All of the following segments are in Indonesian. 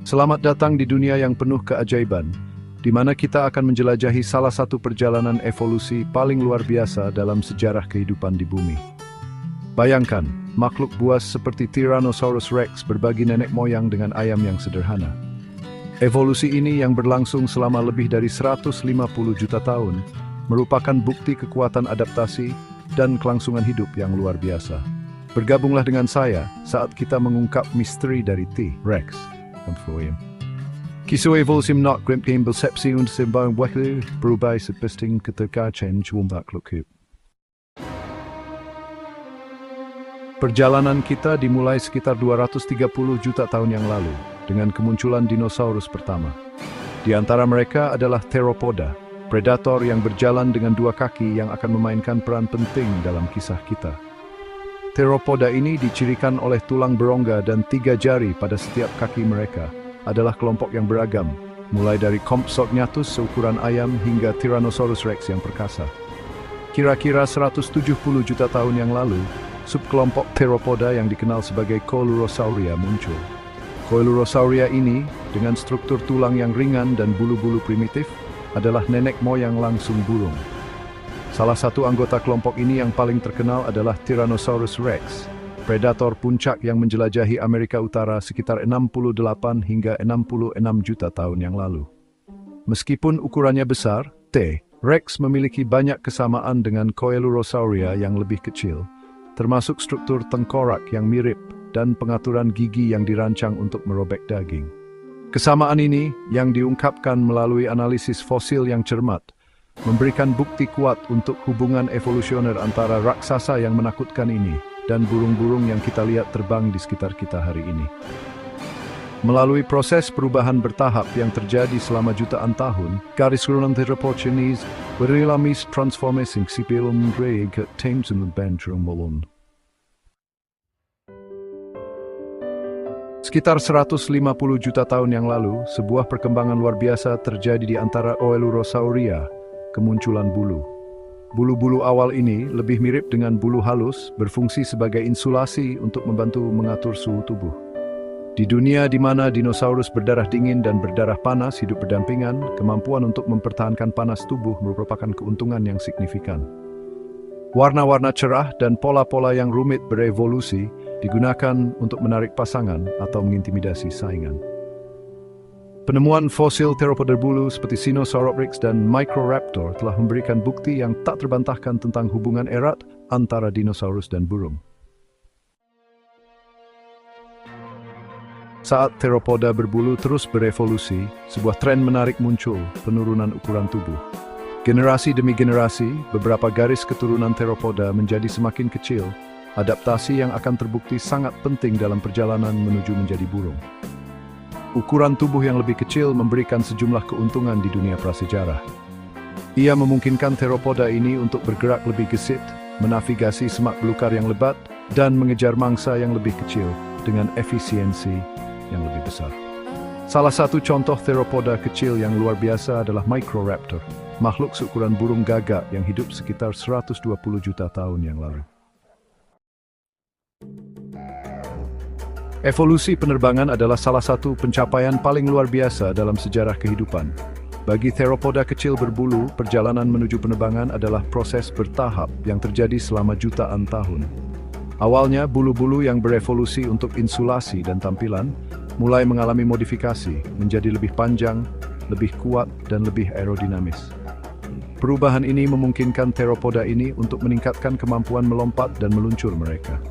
Selamat datang di dunia yang penuh keajaiban, di mana kita akan menjelajahi salah satu perjalanan evolusi paling luar biasa dalam sejarah kehidupan di bumi. Bayangkan, makhluk buas seperti Tyrannosaurus Rex berbagi nenek moyang dengan ayam yang sederhana. Evolusi ini yang berlangsung selama lebih dari 150 juta tahun, merupakan bukti kekuatan adaptasi dan kelangsungan hidup yang luar biasa. Bergabunglah dengan saya saat kita mengungkap misteri dari T-Rex. Kisah evolusi not grimping persepsi untuk sembang waktu berubah sepesting ketika change wumpak lukuk. Perjalanan kita dimulai sekitar 230 juta tahun yang lalu dengan kemunculan dinosaurus pertama. Di antara mereka adalah Theropoda, predator yang berjalan dengan dua kaki yang akan memainkan peran penting dalam kisah kita. Theropoda ini dicirikan oleh tulang berongga dan 3 jari pada setiap kaki mereka. Adalah kelompok yang beragam, mulai dari Compsognathus seukuran ayam hingga Tyrannosaurus Rex yang perkasa. Kira-kira 170 juta tahun yang lalu, subkelompok Theropoda yang dikenal sebagai Coelurosauria muncul. Coelurosauria ini, dengan struktur tulang yang ringan dan bulu-bulu primitif, adalah nenek moyang langsung burung. Salah satu anggota kelompok ini yang paling terkenal adalah Tyrannosaurus Rex, predator puncak yang menjelajahi Amerika Utara sekitar 68 hingga 66 juta tahun yang lalu. Meskipun ukurannya besar, T-Rex memiliki banyak kesamaan dengan Coelurosauria yang lebih kecil, termasuk struktur tengkorak yang mirip dan pengaturan gigi yang dirancang untuk merobek daging. Kesamaan ini, yang diungkapkan melalui analisis fosil yang cermat, memberikan bukti kuat untuk hubungan evolusioner antara raksasa yang menakutkan ini dan burung-burung yang kita lihat terbang di sekitar kita hari ini. Melalui proses perubahan bertahap yang terjadi selama jutaan tahun, garis keturunan Theropoda mengalami transformasi sebelum mereka bertemu dengan molon. Sekitar 150 juta tahun yang lalu, sebuah perkembangan luar biasa terjadi di antara Coelurosauria, kemunculan bulu. Bulu-bulu awal ini lebih mirip dengan bulu halus, berfungsi sebagai insulasi untuk membantu mengatur suhu tubuh. Di dunia di mana dinosaurus berdarah dingin dan berdarah panas hidup berdampingan, kemampuan untuk mempertahankan panas tubuh merupakan keuntungan yang signifikan. Warna-warna cerah dan pola-pola yang rumit berevolusi digunakan untuk menarik pasangan atau mengintimidasi saingan. Penemuan fosil Theropoda bulu seperti Sinosauropteryx dan Microraptor telah memberikan bukti yang tak terbantahkan tentang hubungan erat antara dinosaurus dan burung. Saat Theropoda berbulu terus berevolusi, sebuah tren menarik muncul, penurunan ukuran tubuh. Generasi demi generasi, beberapa garis keturunan Theropoda menjadi semakin kecil, adaptasi yang akan terbukti sangat penting dalam perjalanan menuju menjadi burung. Ukuran tubuh yang lebih kecil memberikan sejumlah keuntungan di dunia prasejarah. Ia memungkinkan Theropoda ini untuk bergerak lebih gesit, menavigasi semak belukar yang lebat, dan mengejar mangsa yang lebih kecil dengan efisiensi yang lebih besar. Salah satu contoh Theropoda kecil yang luar biasa adalah Microraptor, makhluk seukuran burung gagak yang hidup sekitar 120 juta tahun yang lalu. Evolusi penerbangan adalah salah satu pencapaian paling luar biasa dalam sejarah kehidupan. Bagi Theropoda kecil berbulu, perjalanan menuju penerbangan adalah proses bertahap yang terjadi selama jutaan tahun. Awalnya, bulu-bulu yang berevolusi untuk insulasi dan tampilan mulai mengalami modifikasi menjadi lebih panjang, lebih kuat, dan lebih aerodinamis. Perubahan ini memungkinkan Theropoda ini untuk meningkatkan kemampuan melompat dan meluncur mereka.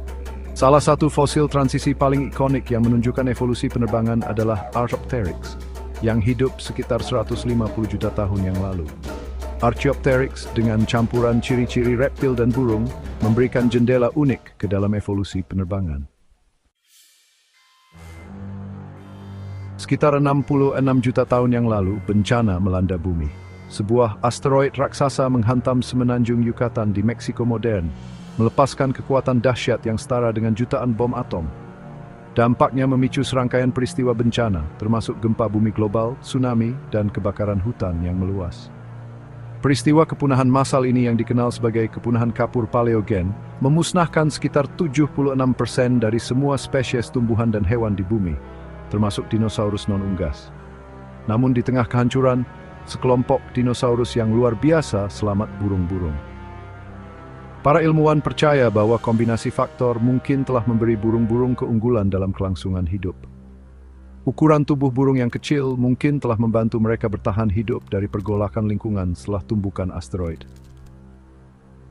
Salah satu fosil transisi paling ikonik yang menunjukkan evolusi penerbangan adalah Archaeopteryx, yang hidup sekitar 150 juta tahun yang lalu. Archaeopteryx dengan campuran ciri-ciri reptil dan burung memberikan jendela unik ke dalam evolusi penerbangan. Sekitar 66 juta tahun yang lalu, bencana melanda bumi. Sebuah asteroid raksasa menghantam semenanjung Yucatan di Meksiko modern, melepaskan kekuatan dahsyat yang setara dengan jutaan bom atom. Dampaknya memicu serangkaian peristiwa bencana, termasuk gempa bumi global, tsunami, dan kebakaran hutan yang meluas. Peristiwa kepunahan massal ini yang dikenal sebagai kepunahan kapur paleogen, memusnahkan sekitar 76% dari semua spesies tumbuhan dan hewan di bumi, termasuk dinosaurus non-unggas. Namun di tengah kehancuran, sekelompok dinosaurus yang luar biasa selamat burung-burung. Para ilmuwan percaya bahwa kombinasi faktor mungkin telah memberi burung-burung keunggulan dalam kelangsungan hidup. Ukuran tubuh burung yang kecil mungkin telah membantu mereka bertahan hidup dari pergolakan lingkungan setelah tumbukan asteroid.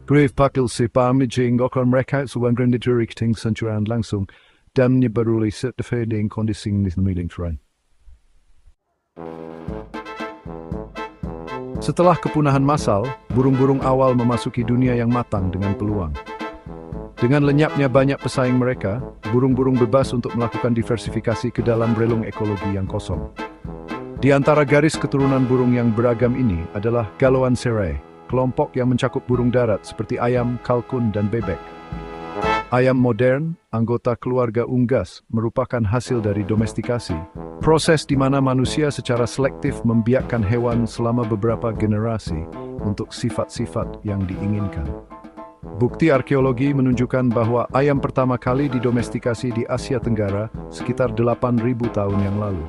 Grave pakil si pamijing okon mereka suwan granditurik ting sencuran langsung dan menyebaruli sertifading kondisi miling terang. Setelah kepunahan massal, burung-burung awal memasuki dunia yang matang dengan peluang. Dengan lenyapnya banyak pesaing mereka, burung-burung bebas untuk melakukan diversifikasi ke dalam relung ekologi yang kosong. Di antara garis keturunan burung yang beragam ini adalah Galoancerae, kelompok yang mencakup burung darat seperti ayam, kalkun, dan bebek. Ayam modern, anggota keluarga unggas, merupakan hasil dari domestikasi, proses di mana manusia secara selektif membiakkan hewan selama beberapa generasi untuk sifat-sifat yang diinginkan. Bukti arkeologi menunjukkan bahwa ayam pertama kali didomestikasi di Asia Tenggara sekitar 8.000 tahun yang lalu.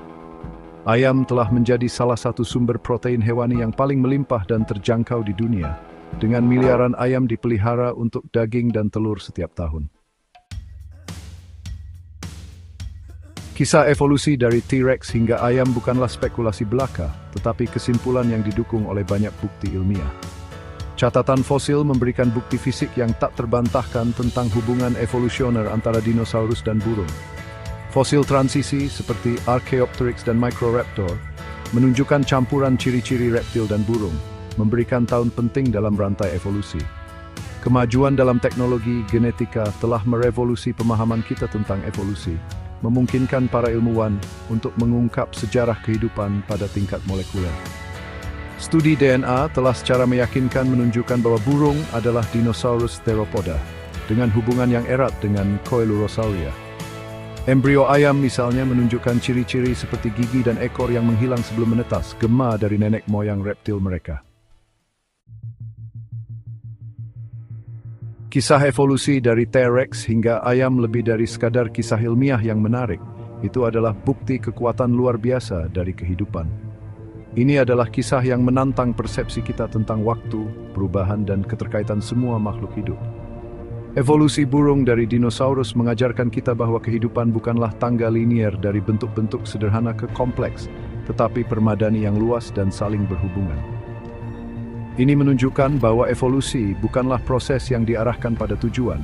Ayam telah menjadi salah satu sumber protein hewani yang paling melimpah dan terjangkau di dunia, dengan miliaran ayam dipelihara untuk daging dan telur setiap tahun. Kisah evolusi dari T-Rex hingga ayam bukanlah spekulasi belaka, tetapi kesimpulan yang didukung oleh banyak bukti ilmiah. Catatan fosil memberikan bukti fisik yang tak terbantahkan tentang hubungan evolusioner antara dinosaurus dan burung. Fosil transisi seperti Archaeopteryx dan Microraptor menunjukkan campuran ciri-ciri reptil dan burung, memberikan tahun penting dalam rantai evolusi. Kemajuan dalam teknologi genetika telah merevolusi pemahaman kita tentang evolusi, memungkinkan para ilmuwan untuk mengungkap sejarah kehidupan pada tingkat molekuler. Studi DNA telah secara meyakinkan menunjukkan bahwa burung adalah dinosaurus theropoda, dengan hubungan yang erat dengan Coelurosauria. Embrio ayam misalnya menunjukkan ciri-ciri seperti gigi dan ekor yang menghilang sebelum menetas, gema dari nenek moyang reptil mereka. Kisah evolusi dari T-Rex hingga ayam lebih dari sekadar kisah ilmiah yang menarik. Itu adalah bukti kekuatan luar biasa dari kehidupan. Ini adalah kisah yang menantang persepsi kita tentang waktu, perubahan, dan keterkaitan semua makhluk hidup. Evolusi burung dari dinosaurus mengajarkan kita bahwa kehidupan bukanlah tangga linier dari bentuk-bentuk sederhana ke kompleks, tetapi permadani yang luas dan saling berhubungan. Ini menunjukkan bahwa evolusi bukanlah proses yang diarahkan pada tujuan,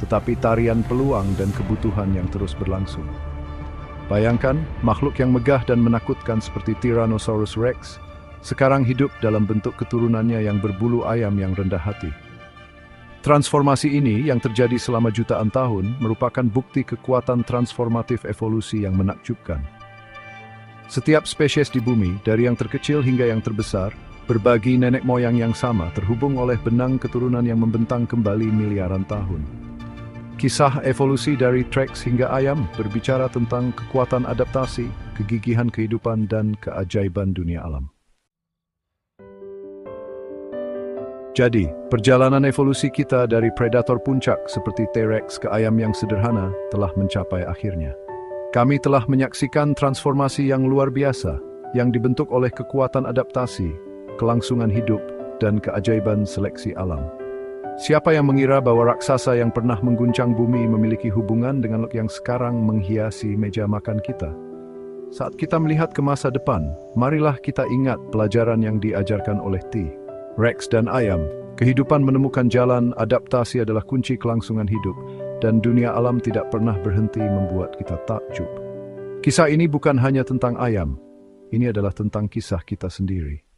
tetapi tarian peluang dan kebutuhan yang terus berlangsung. Bayangkan, makhluk yang megah dan menakutkan seperti Tyrannosaurus Rex, sekarang hidup dalam bentuk keturunannya yang berbulu ayam yang rendah hati. Transformasi ini yang terjadi selama jutaan tahun merupakan bukti kekuatan transformatif evolusi yang menakjubkan. Setiap spesies di bumi, dari yang terkecil hingga yang terbesar, berbagi nenek moyang yang sama, terhubung oleh benang keturunan yang membentang kembali miliaran tahun. Kisah evolusi dari T-Rex hingga ayam berbicara tentang kekuatan adaptasi, kegigihan kehidupan, dan keajaiban dunia alam. Jadi, perjalanan evolusi kita dari predator puncak seperti T-Rex ke ayam yang sederhana telah mencapai akhirnya. Kami telah menyaksikan transformasi yang luar biasa yang dibentuk oleh kekuatan adaptasi, kelangsungan hidup, dan keajaiban seleksi alam. Siapa yang mengira bahwa raksasa yang pernah mengguncang bumi memiliki hubungan dengan yang sekarang menghiasi meja makan kita? Saat kita melihat ke masa depan, marilah kita ingat pelajaran yang diajarkan oleh T-Rex dan ayam. Kehidupan menemukan jalan, adaptasi adalah kunci kelangsungan hidup, dan dunia alam tidak pernah berhenti membuat kita takjub. Kisah ini bukan hanya tentang ayam, ini adalah tentang kisah kita sendiri.